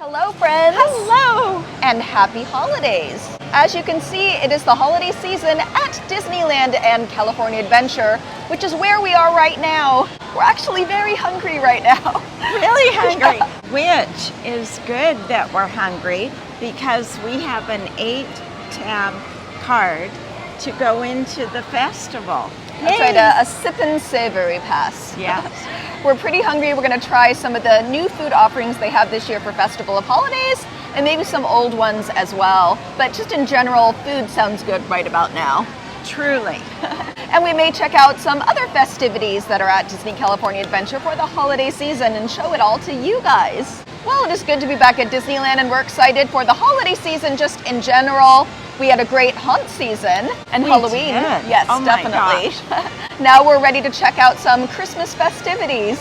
Hello, friends. Hello. And happy holidays. As you can see, it is the holiday season at Disneyland and California Adventure, which is where we are right now. We're actually very hungry right now. Really hungry. Yeah. Which is good that we're hungry because we have an 8-tab card to go into the festival. That's right, a sip and savory pass. Yes. We're pretty hungry. We're going to try some of the new food offerings they have this year for Festival of Holidays, and maybe some old ones as well. But just in general, food sounds good right about now. Truly. And we may check out some other festivities that are at Disney California Adventure for the holiday season and show it all to you guys. Well, it is good to be back at Disneyland, and we're excited for the holiday season just in general. We had a great haunt season and Halloween. Did. Yes, oh my definitely. gosh. Now we're ready to check out some Christmas festivities,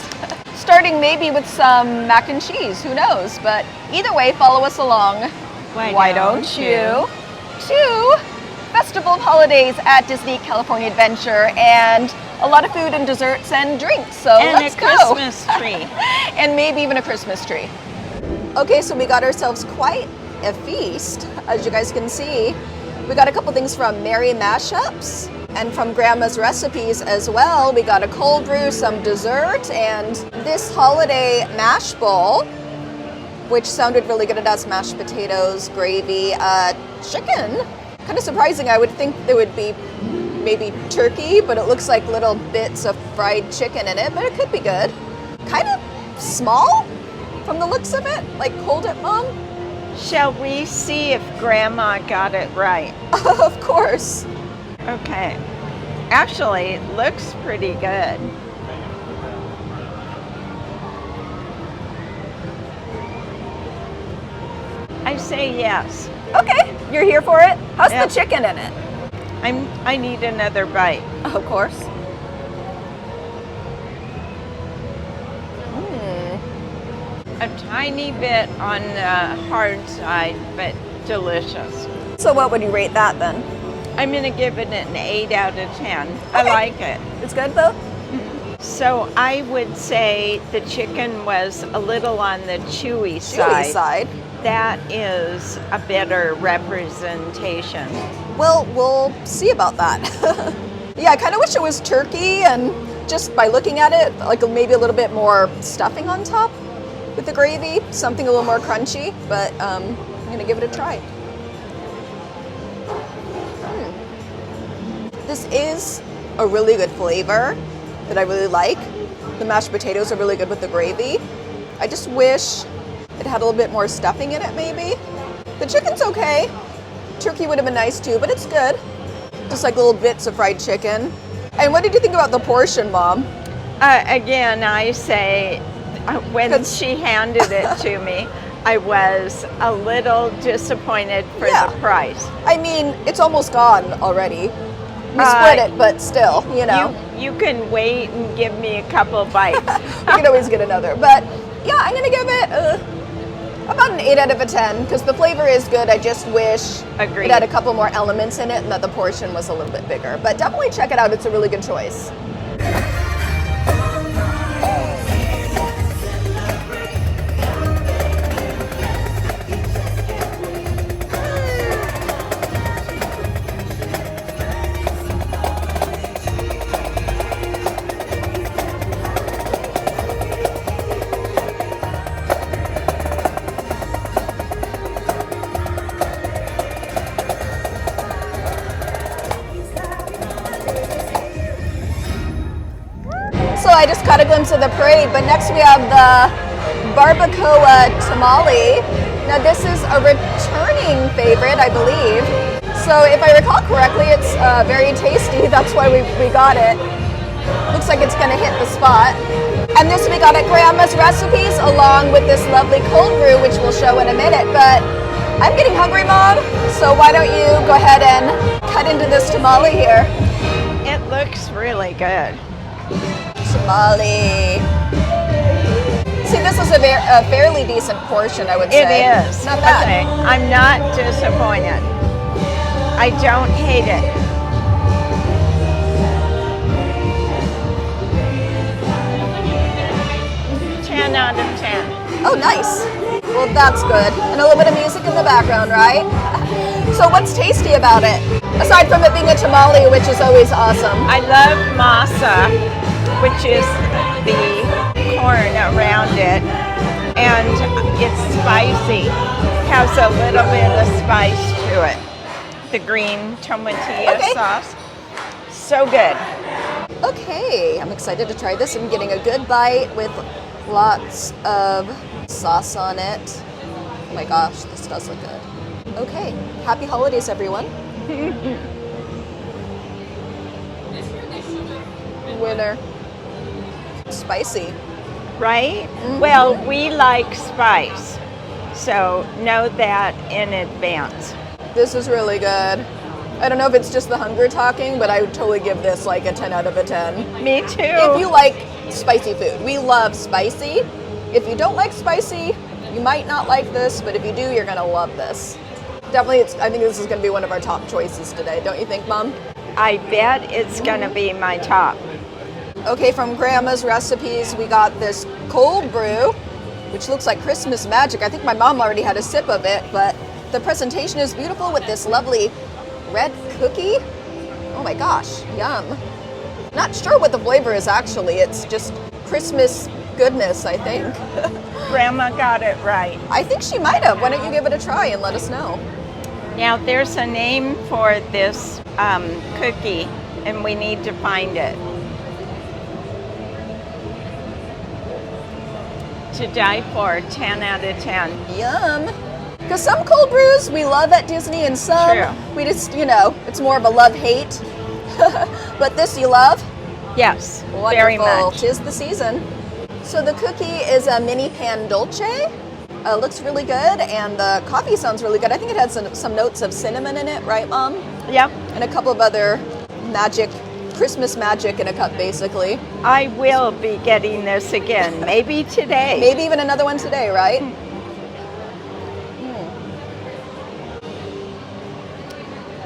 starting maybe with some mac and cheese, who knows? But either way, follow us along. Why don't you? To Festival of Holidays at Disney California Adventure, and a lot of food and desserts and drinks. So And let's a go. Christmas tree. And maybe even a Christmas tree. Okay, so we got ourselves quite a feast, as you guys can see. We got a couple things from Merry Mashups and from Grandma's Recipes as well. We got a cold brew, some dessert, and this holiday mash bowl, which sounded really good. It has mashed potatoes, gravy, chicken. Kind of surprising. I would think there would be maybe turkey, but it looks like little bits of fried chicken in it, but it could be good. Kind of small from the looks of it. Like, hold it, Mom. Shall we see if Grandma got it right? Of course. Okay. Actually, it looks pretty good. I say yes. Okay, you're here for it. How's Yep. the chicken in it? I need another bite. Of course. A tiny bit on the hard side, but delicious. So what would you rate that then? I'm gonna give it an 8 out of 10. I Okay. like it. It's good though? So I would say the chicken was a little on the chewy side. That is a better representation. Well, we'll see about that. Yeah, I kind of wish it was turkey, and just by looking at it, like maybe a little bit more stuffing on top with the gravy, something a little more crunchy, but I'm gonna give it a try. This is a really good flavor that I really like. The mashed potatoes are really good with the gravy. I just wish it had a little bit more stuffing in it maybe. The chicken's okay. Turkey would have been nice too, but it's good. Just like little bits of fried chicken. And what did you think about the portion, Mom? Again, I say when she handed it to me, I was a little disappointed for Yeah. the price. I mean, it's almost gone already. We split it, but still, you know. You can wait and give me a couple bites. We can always get another. But yeah, I'm gonna give it about an 8 out of a 10 because the flavor is good. I just wish Agreed. it had a couple more elements in it and that the portion was a little bit bigger. But definitely check it out. It's a really good choice. So I just caught a glimpse of the parade, but next we have the Barboa Tamale. Now this is a returning favorite, I believe. So if I recall correctly, it's very tasty. That's why we got it. Looks like it's gonna hit the spot. And this we got at Grandma's Recipes along with this lovely cold brew, which we'll show in a minute. But I'm getting hungry, Mom, so why don't you go ahead and cut into this tamale here. It looks really good. Tamale. See, this is a fairly decent portion, I would say. It is. Not bad. Okay. I'm not disappointed. I don't hate it. 10 out of 10. Oh, nice. Well, that's good. And a little bit of music in the background, right? So what's tasty about it? Aside from it being a tamale, which is always awesome. I love masa, which is the corn around it, and it's spicy. Has a little bit of spice to it. The green tomatillo sauce. So good. Okay, I'm excited to try this. I'm getting a good bite with lots of sauce on it. Oh my gosh, this does look good. Okay, happy holidays, everyone. Winner. Spicy. Right? Well, we like spice, so know that in advance. This is really good. I don't know if it's just the hunger talking, but I would totally give this like a 10 out of a 10. Me too. If you like spicy food. We love spicy. If you don't like spicy, you might not like this, but if you do, you're gonna love this. Definitely, I think this is gonna be one of our top choices today. Don't you think, Mom? I bet it's gonna be my top. Okay, from Grandma's Recipes, we got this cold brew, which looks like Christmas magic. I think my mom already had a sip of it, but the presentation is beautiful with this lovely red cookie. Oh my gosh, yum. Not sure what the flavor is actually. It's just Christmas goodness, I think. Grandma got it right. I think she might have. Why don't you give it a try and let us know? Now, there's a name for this cookie, and we need to find it. To die for, 10 out of 10. Yum. Because some cold brews we love at Disney and some we just, it's more of a love-hate. But this you love? Yes, Wonderful. very much. 'Tis the season. So the cookie is a mini pan dolce. Looks really good, and the coffee sounds really good. I think it has some notes of cinnamon in it, right, Mom? Yep. And a couple of other Christmas magic in a cup, basically. I will be getting this again, maybe today. Maybe even another one today, right?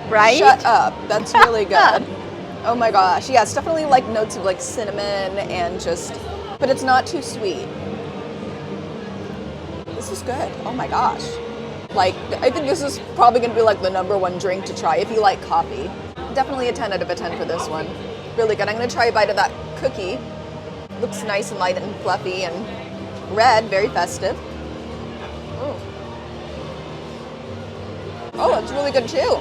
Right? Shut up. That's really good. Oh my gosh. Yeah, it's definitely like notes of like cinnamon and but it's not too sweet. This is good. Oh my gosh. Like, I think this is probably going to be like the #1 drink to try if you like coffee. Definitely a 10 out of a 10 for this one. Really good. I'm going to try a bite of that cookie. Looks nice and light and fluffy and red, very festive. Oh, it's really good too.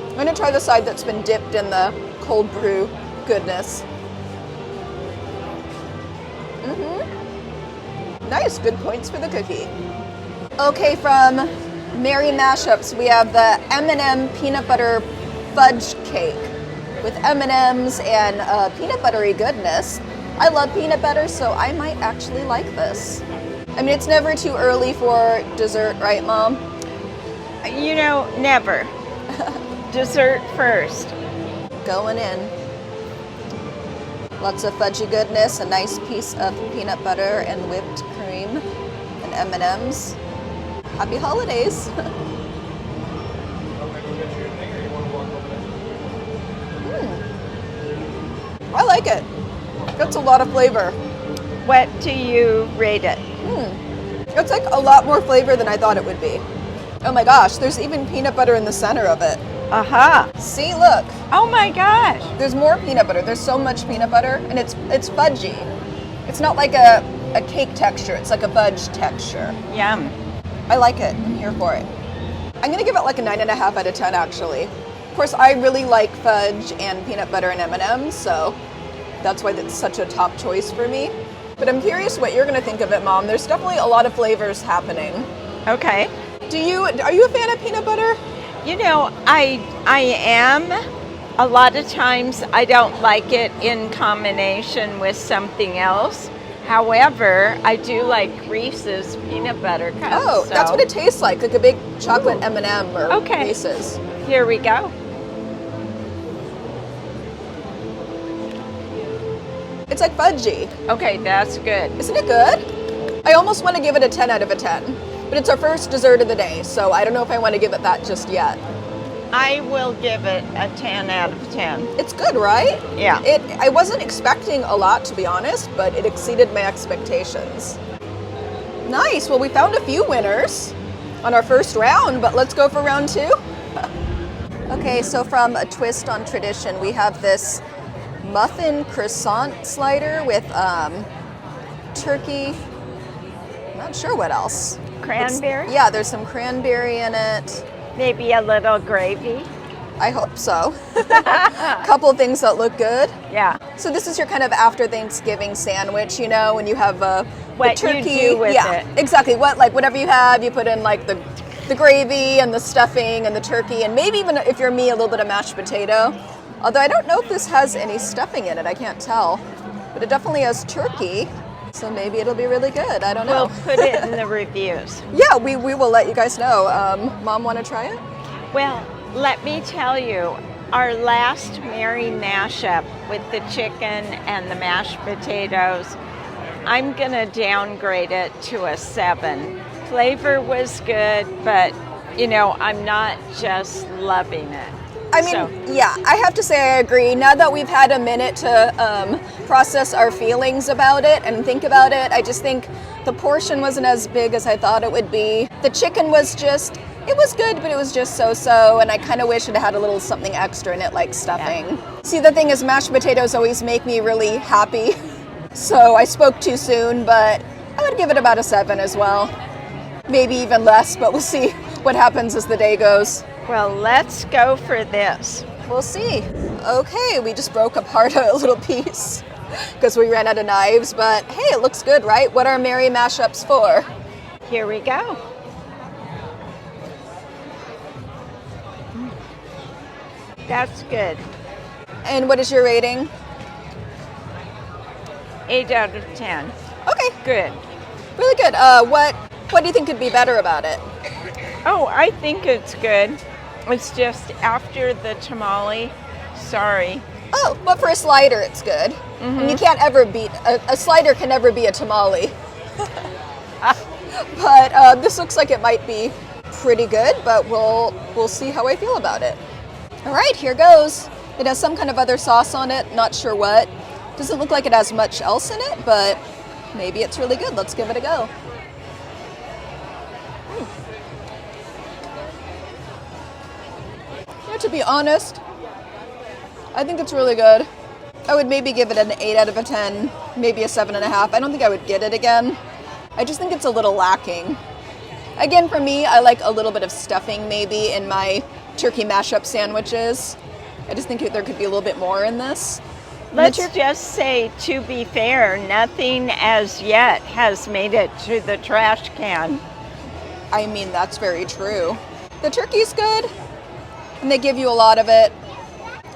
I'm going to try the side that's been dipped in the cold brew goodness. Nice, good points for the cookie. Okay, from Merry Mashups, we have the M&M peanut butter fudge cake with M&Ms and peanut buttery goodness. I love peanut butter, so I might actually like this. I mean, it's never too early for dessert, right, Mom? Never. Dessert first. Going in. Lots of fudgy goodness, a nice piece of peanut butter and whipped cream and M&Ms. Happy holidays. I like it. That's a lot of flavor. What do you rate it? It's like a lot more flavor than I thought it would be. Oh my gosh, there's even peanut butter in the center of it. Aha. See, look. Oh my gosh. There's more peanut butter. There's so much peanut butter, and it's fudgy. It's not like a cake texture. It's like a fudge texture. Yum. I like it. I'm here for it. I'm going to give it like a 9.5 out of 10, actually. Of course, I really like fudge and peanut butter and M&Ms, so that's why that's such a top choice for me. But I'm curious what you're going to think of it, Mom. There's definitely a lot of flavors happening. Okay. Are you a fan of peanut butter? I am. A lot of times I don't like it in combination with something else. However, I do like Reese's peanut butter cups. Oh, that's what it tastes like a big chocolate M&M or Okay. Reese's. Here we go. It's like fudgy. Okay, that's good. Isn't it good? I almost want to give it a 10 out of a 10, but it's our first dessert of the day, so I don't know if I want to give it that just yet. I will give it a 10 out of 10. It's good, right? Yeah. I wasn't expecting a lot, to be honest, but it exceeded my expectations. Nice. Well, we found a few winners on our first round, but let's go for round 2. Okay, so from A Twist on Tradition, we have this muffin croissant slider with turkey. I'm not sure what else. Cranberry? Yeah, there's some cranberry in it. Maybe a little gravy? I hope so. A couple things that look good. Yeah. So this is your kind of after Thanksgiving sandwich, you know, when you have What the turkey. you do with yeah, it. exactly. Whatever you have, you put in like the gravy and the stuffing and the turkey, and maybe even if you're me, a little bit of mashed potato. Although I don't know if this has any stuffing in it, I can't tell. But it definitely has turkey, so maybe it'll be really good. I don't know. We'll put it in the reviews. Yeah, we will let you guys know. Mom, want to try it? Well, let me tell you, our last Mary mashup with the chicken and the mashed potatoes, I'm gonna downgrade it to a 7. Flavor was good, but you know, I'm not just loving it. I mean, yeah, I have to say I agree. Now that we've had a minute to process our feelings about it and think about it, I just think the portion wasn't as big as I thought it would be. The chicken was just, it was good, but it was just so-so, and I kind of wish it had a little something extra in it, like stuffing. Yeah. See, the thing is, mashed potatoes always make me really happy, so I spoke too soon, but I would give it about a 7 as well. Maybe even less, but we'll see what happens as the day goes. Well, let's go for this. We'll see. Okay, we just broke apart a little piece because we ran out of knives, but hey, it looks good, right? What are Mary mashups for? Here we go. That's good. And what is your rating? 8 out of 10. Okay. Good. Really good. What do you think could be better about it? Oh, I think it's good. It's just after the tamale, sorry. Oh, but for a slider, it's good. Mm-hmm. And you can't ever beat, a slider can never be a tamale. But this looks like it might be pretty good, but we'll see how I feel about it. All right, here goes. It has some kind of other sauce on it, not sure what. Doesn't look like it has much else in it, but maybe it's really good. Let's give it a go. Yeah, to be honest, I think it's really good. I would maybe give it an 8 out of a 10, maybe a 7.5. I don't think I would get it again. I just think it's a little lacking. Again, for me, I like a little bit of stuffing maybe in my turkey mashup sandwiches. I just think there could be a little bit more in this. Let's just say, to be fair, nothing as yet has made it to the trash can. I mean, that's very true. The turkey's good, and they give you a lot of it.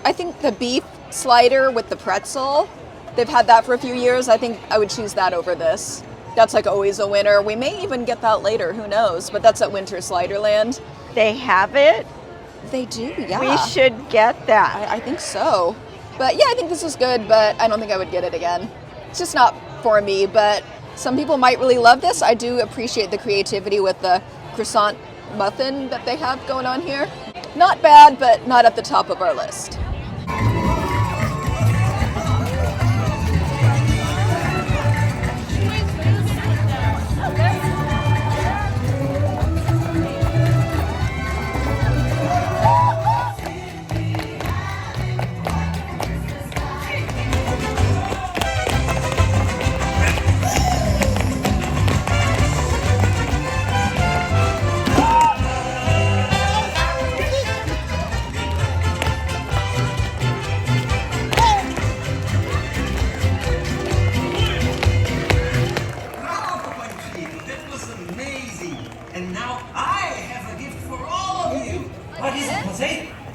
I think the beef slider with the pretzel, they've had that for a few years. I think I would choose that over this. That's like always a winner. We may even get that later, who knows? But that's at Winter Sliderland. They have it? They do, yeah. We should get that. I think so. But yeah, I think this is good, but I don't think I would get it again. It's just not for me, but some people might really love this. I do appreciate the creativity with the croissant muffin that they have going on here. Not bad, but not at the top of our list.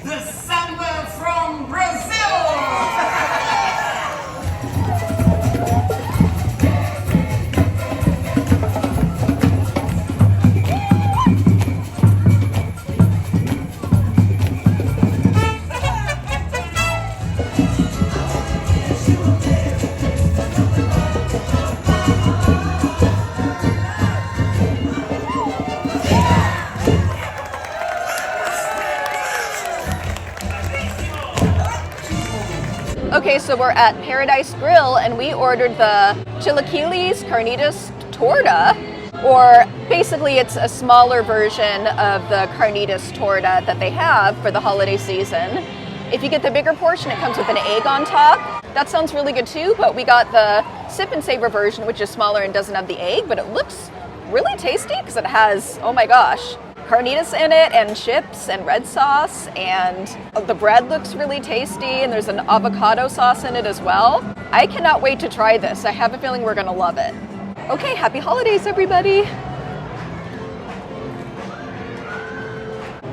The samba from Brazil! Okay, so we're at Paradise Grill and we ordered the chilaquiles carnitas torta, Or basically it's a smaller version of the carnitas torta that they have for the holiday season. If you get the bigger portion, it comes with an egg on top. That sounds really good too, but we got the sip and savor version, which is smaller and doesn't have the egg, but it looks really tasty because it has, oh my gosh, carnitas in it and chips and red sauce, and the bread looks really tasty, and there's an avocado sauce in it as well. I cannot wait to try this. I have a feeling we're gonna love it. Okay, happy holidays, everybody.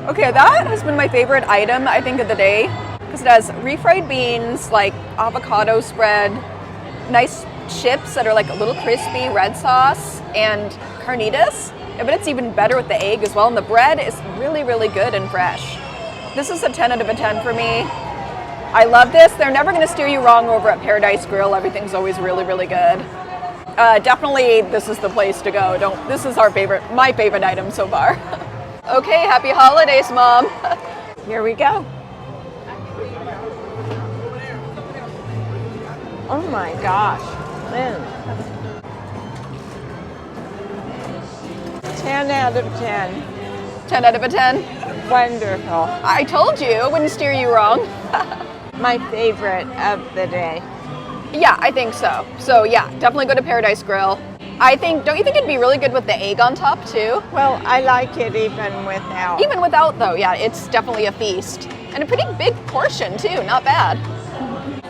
Okay, that has been my favorite item, I think, of the day, because it has refried beans, like avocado spread, nice chips that are like a little crispy, red sauce, and carnitas. But it's even better with the egg as well, and the bread is really, really good and fresh. This is a 10 out of a 10 for me. I love this. They're never gonna steer you wrong over at Paradise Grill. Everything's always really, really good. Definitely, this is the place to go. This is my favorite item so far. Okay, happy holidays, Mom. Here we go. Oh my gosh, Lynn. 10 out of 10. 10 out of a 10? Wonderful. I told you, I wouldn't steer you wrong. My favorite of the day. Yeah, I think so. So yeah, definitely go to Paradise Grill. Don't you think it'd be really good with the egg on top too? Well, I like it even without. Even without though, yeah, it's definitely a feast. And a pretty big portion too, not bad.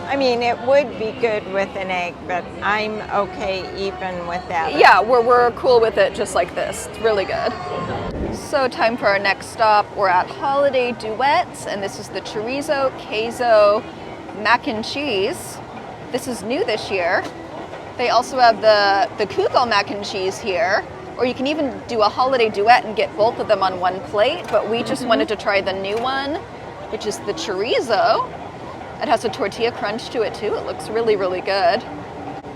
I mean, it would be good with an egg, but I'm okay even without it. Yeah, we're cool with it just like this. It's really good. So time for our next stop. We're at Holiday Duetts, and this is the chorizo, queso, mac and cheese. This is new this year. They also have the kugel mac and cheese here, or you can even do a holiday duet and get both of them on one plate, but we just wanted to try the new one, which is the chorizo. It has a tortilla crunch to it too. It looks really, really good.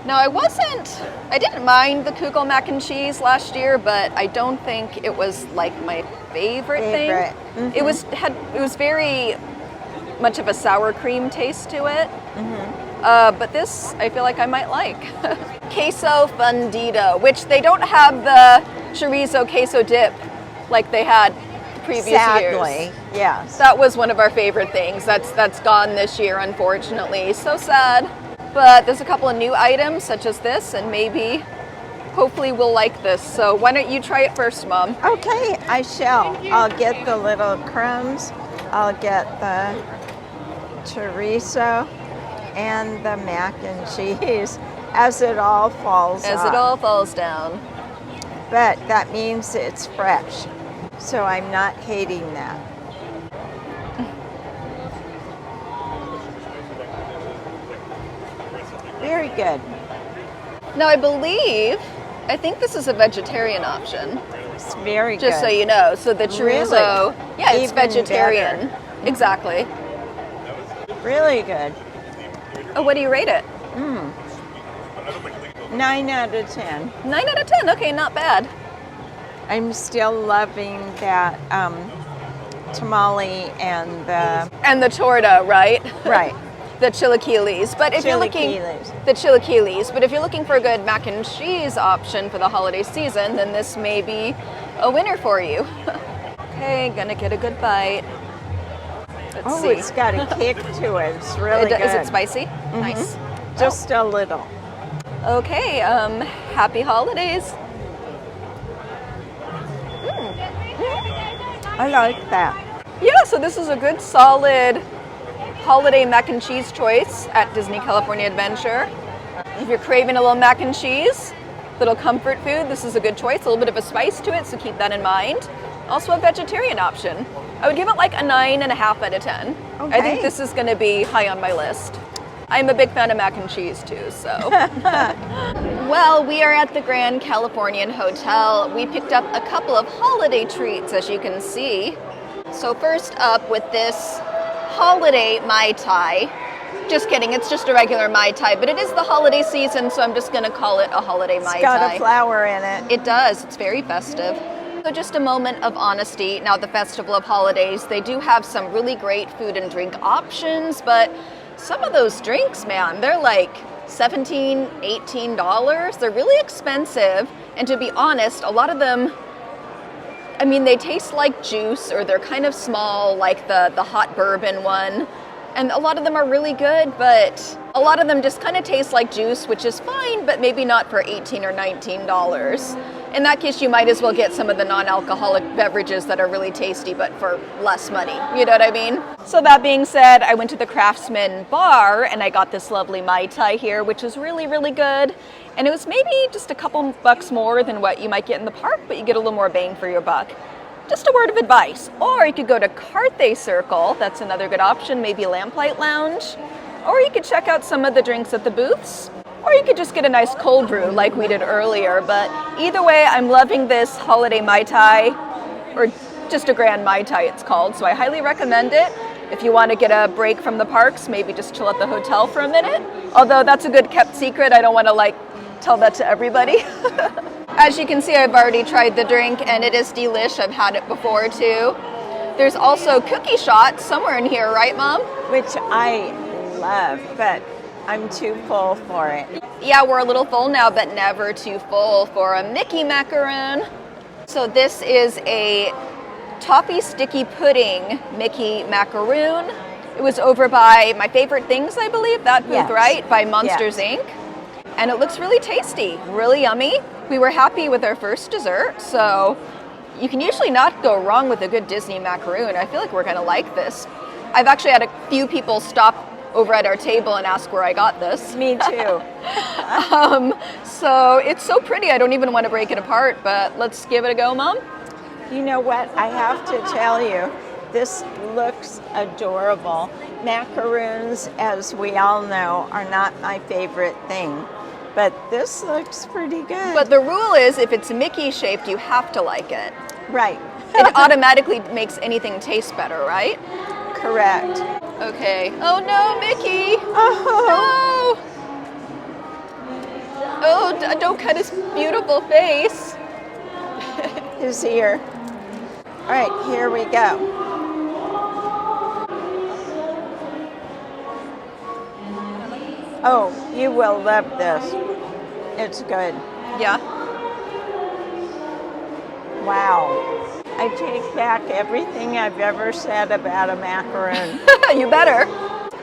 Now I didn't mind the kugel mac and cheese last year, but I don't think it was like my favorite thing. Mm-hmm. It was very much of a sour cream taste to it. But this, I feel like I might like. Queso fundido, which they don't have the chorizo queso dip like they had the previous years. Yes. That was one of our favorite things. That's gone this year, unfortunately. So sad. But there's a couple of new items such as this, and hopefully we'll like this. So why don't you try it first, Mom? Okay, I shall. I'll get the little crumbs. I'll get the chorizo and the mac and cheese as it all falls As off. it all falls down. But that means it's fresh, so I'm not hating that. Very good. Now I think this is a vegetarian option. It's very good. Just so you know. So the chorizo, yeah, it's Even vegetarian. better. Exactly. Really good. Oh, what do you rate it? 9 out of 10. 9 out of 10. Okay, not bad. I'm still loving that tamale and And the torta, right? right. The chilaquiles. But if you're looking the chilaquiles, but if you're looking for a good mac and cheese option for the holiday season, then this may be a winner for you. Okay, gonna get a good bite. Let's see. It's got a kick to it. It's really good. Is it spicy? Nice. Just a little. Okay, happy holidays. I like that. Yeah, so this is a good solid holiday mac and cheese choice at Disney California Adventure. If you're craving a little mac and cheese, little comfort food, this is a good choice. A little bit of a spice to it, so keep that in mind. Also a vegetarian option. I would give it like a 9.5 out of 10. Okay. I think this is gonna be high on my list. I'm a big fan of mac and cheese too, so. Well, we are at the Grand Californian Hotel. We picked up a couple of holiday treats, as you can see. So first up with this holiday Mai Tai. Just kidding, it's just a regular Mai Tai, but it is the holiday season, so I'm just gonna call it a holiday Mai Tai. It's got a flower in it. It does, it's very festive. So just a moment of honesty. Now the Festival of Holidays, they do have some really great food and drink options, but some of those drinks, man, they're like $17, $18. They're really expensive, And to be honest, a lot of them, I mean, they taste like juice, or they're kind of small, like the hot bourbon one. And a lot of them are really good, but a lot of them just kind of taste like juice, which is fine, but maybe not for $18 or $19. In that case, you might as well get some of the non-alcoholic beverages that are really tasty, but for less money. You know what I mean? So that being said, I went to the Craftsman bar and I got this lovely Mai Tai here, which is really, really good. And it was maybe just a couple bucks more than what you might get in the park, but you get a little more bang for your buck. Just a word of advice. Or you could go to Carthay Circle. That's another good option. Maybe Lamplight Lounge. Or you could check out some of the drinks at the booths. Or you could just get a nice cold brew like we did earlier. But either way, I'm loving this holiday Mai Tai, or just a grand Mai Tai it's called. So I highly recommend it. If you want to get a break from the parks, maybe just chill at the hotel for a minute. Although that's a good kept secret. I don't want to tell that to everybody. As you can see, I've already tried the drink and it is delish. I've had it before too. There's also cookie shots somewhere in here, right, Mom? Which I love, but I'm too full for it. Yeah, we're a little full now, but never too full for a Mickey macaroon. So this is a toffee sticky pudding Mickey macaroon. It was over by My Favorite Things, I believe, that booth, Yes. right? By Monsters Yes. Inc. And it looks really tasty, really yummy. We were happy with our first dessert, so you can usually not go wrong with a good Disney macaroon. I feel like we're gonna like this. I've actually had a few people stop over at our table and ask where I got this. Me too. So it's so pretty, I don't even want to break it apart, but let's give it a go, Mom. You know what? I have to tell you, this looks adorable. Macaroons, as we all know, are not my favorite thing, but this looks pretty good. But the rule is, if it's Mickey shaped, you have to like it. Right. It automatically makes anything taste better, right? Correct. Okay. Oh no, Mickey! Oh. No! Oh, don't cut his beautiful face. His ear. All right, here we go. Oh, you will love this. It's good. Yeah. Wow. I take back everything I've ever said about a macaroon. You better.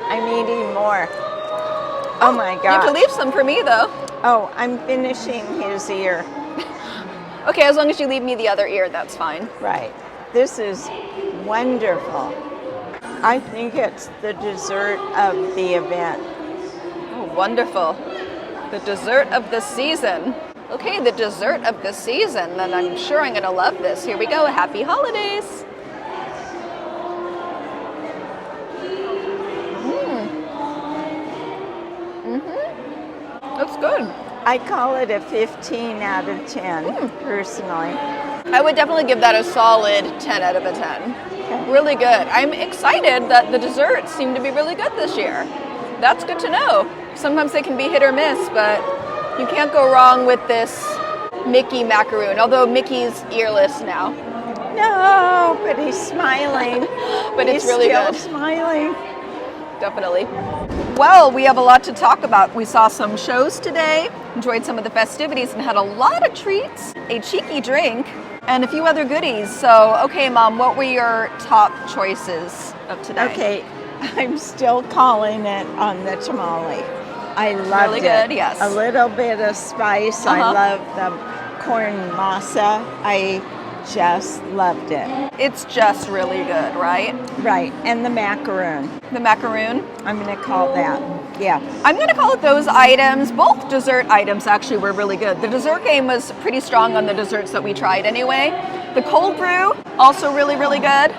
I'm eating more. Oh my You gosh. can leave some for me, though. Oh, I'm finishing his ear. Okay, as long as you leave me the other ear, that's fine. Right. This is wonderful. I think it's the dessert of the event. Oh, wonderful. The dessert of the season. Okay, the dessert of the season. Then I'm sure I'm going to love this. Here we go. Happy holidays. That's good. I call it a 15 out of 10, personally. I would definitely give that a solid 10 out of a 10. Really good. I'm excited that the desserts seem to be really good this year. That's good to know. Sometimes they can be hit or miss, but you can't go wrong with this Mickey macaroon, although Mickey's earless now. No, but he's smiling. But it's He's really still good. smiling. Definitely. Well, we have a lot to talk about. We saw some shows today, enjoyed some of the festivities, and had a lot of treats, a cheeky drink, and a few other goodies. So, okay, Mom, what were your top choices of today? Okay, I'm still calling it on the tamale. I loved Really it. good, yes. A little bit of spice. I Uh-huh. love the corn masa. I just loved it. It's just really good, right? Right, and the macaroon. The macaroon. I'm gonna call that. Yeah. I'm going to call it those items. Both dessert items actually were really good. The dessert game was pretty strong on the desserts that we tried anyway. The cold brew, also really, really good.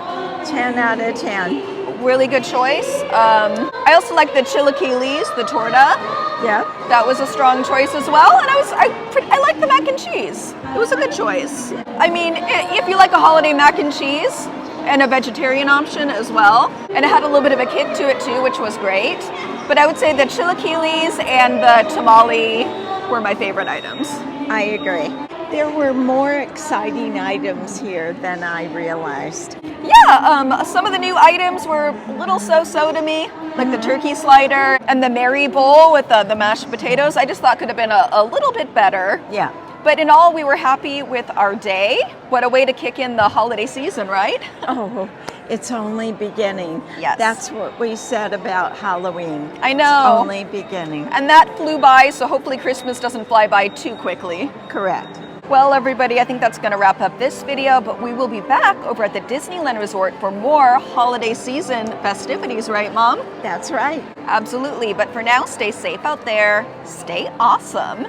10 out of 10. Really good choice. I also like the chilaquiles, the torta. Yeah. That was a strong choice as well. And I like the mac and cheese. It was a good choice. I mean, if you like a holiday mac and cheese, and a vegetarian option as well. And it had a little bit of a kick to it too, which was great. But I would say the chilaquiles and the tamale were my favorite items. I agree. There were more exciting items here than I realized. Yeah, some of the new items were a little so-so to me, like the turkey slider and the Mary bowl with the mashed potatoes. I just thought could have been a little bit better. Yeah. But in all, we were happy with our day. What a way to kick in the holiday season, right? Oh, it's only beginning. Yes. That's what we said about Halloween. I know. It's only beginning. And that flew by, so hopefully Christmas doesn't fly by too quickly. Correct. Well, everybody, I think that's going to wrap up this video, but we will be back over at the Disneyland Resort for more holiday season festivities, right, Mom? That's right. Absolutely. But for now, stay safe out there, stay awesome,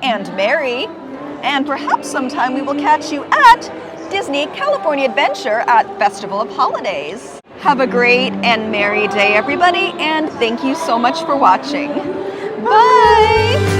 and merry. And perhaps sometime we will catch you at Disney California Adventure at Festival of Holidays. Have a great and merry day, everybody, and thank you so much for watching. Bye!